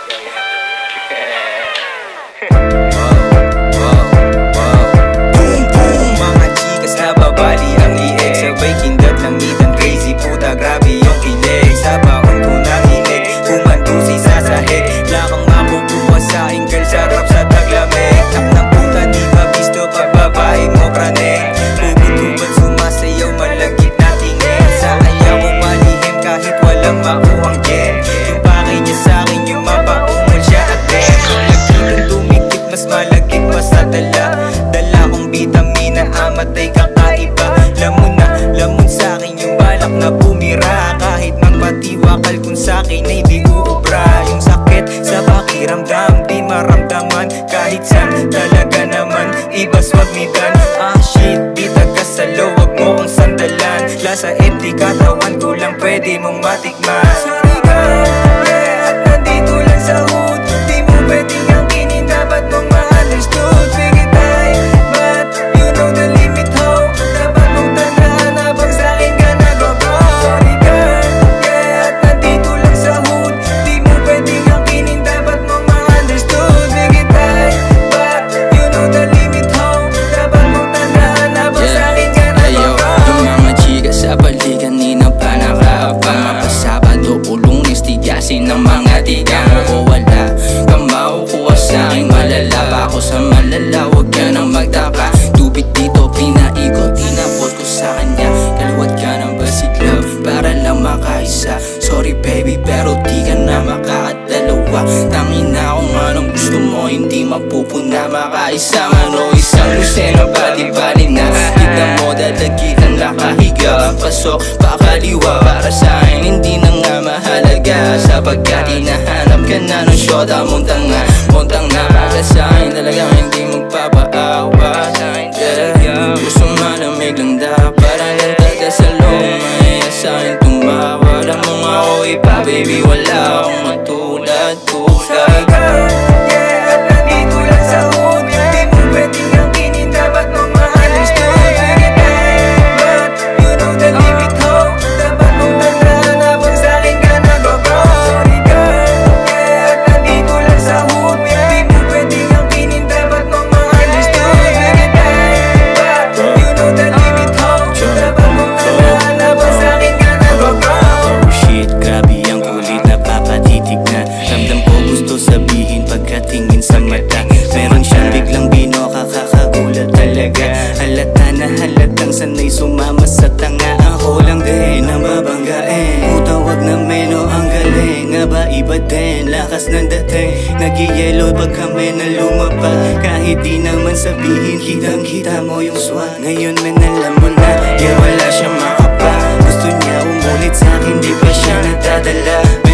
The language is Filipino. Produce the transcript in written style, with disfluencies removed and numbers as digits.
Mga chikas na babali ang liig, sabay kindat ng ngitan, crazy puta, grabe yung kilig. Sa baon ko nanginig, kumandusi sa sahig, lakang makukuha sa aking girl, sarap sa taglamig. Tak ng puta, di ba bisto pag babae mo praning, hubad-hubad sumasayaw, malagit na tingin. Sa kanya ko palihim kahit walang makuhang gem, yung pakay niya sa'kin yung mapaungon siya at dem. Nagkitang tumikit, mas malagit pa sa dala, dala kong vitamina, amatay kakaiba. Lamon sa'kin yung balak na bumira, kahit magpatiwakal kung sa'kin ay di uubra. Yung sakit sa pakiramdam di maramdaman, kahit saan talaga naman ibas wag nidan. Ah shit, di tagasalo, wag mo kong sandalan, lasa empty katawan ko lang pwede mong matikman. Sorry girl, yeah, at nandito lang sa hood, di mo pwedeng angkinin, dapat mong ma-understood. Bigit tayo, but you know the limit ho, dapat mong tandaan habang sa'kin ka nag-go. Sorry girl, yeah, at nandito lang sa hood, di mo pwedeng angkinin, dapat mong ma-understood. Bigit tayo, but you know the limit ho, dapat mong tandaan habang sa'kin ka nag-go. Yung mga chika sa balikan, kanina pa nakaabang, mapasabado o Lunes, tigasin ng mga tigang o wala kang makukuha sa'kin, malala pa ako sa malala, huwag ka nang magtaka. Tubig dito pinaikot, tinapos ko sa kanya, kaliwat ka ng basic love para lang makaisa. Sorry baby pero di ka na makakadalawa, tangin na kung anong gusto mo, hindi mapupuna. Makaisa man o isang lusena, bali-bali na kita mo, dalagitan nakahiga, pasok pakaliwa, para sa'kin hindi na nga mahalaga, sapagkat hinahanap ka na ng syota mong tanga. Montang na para sa'kin talagang hindi magpapaawa, yeah. Gusto malamig lang dapat, parang lang taga sa loob, maya sa'kin tumawa. Alam mo nga ako iba baby, wala akong matulad. Sorry girl, yeah, at nandito lang sa hood, di mo pwedeng angkinin, dapat mong ma-understood. Bigit tayo, but you know the limit ho, dapat mong tandaan habang sa'kin ka nag-go. Sorry girl, yeah, at nandito lang sa hood, di mo pwedeng angkinin, dapat mong ma-understood. Bigit tayo, but you know the limit ho, dapat mong tandaan habang sa'kin ka nag-go. Oh shit, grabe ang kulit na papatitig na, ramdam ko gusto sabihin pagkatingin sa mata. Meron siyang biglang binoka, kakagulat talaga, halata na halatang sanay sumama sa tanga. Ako lang din ang babanggain, utawag na meno, ang galing nga ba iba din, lakas ng dating, nag-yellow pag kami na lumapag. Kahit di naman sabihin, kitang kita mo yung swag. Ngayon man alam mo na, yeah, wala siyang makapa, gusto niya umulit sa'kin, di pa siya nadadala.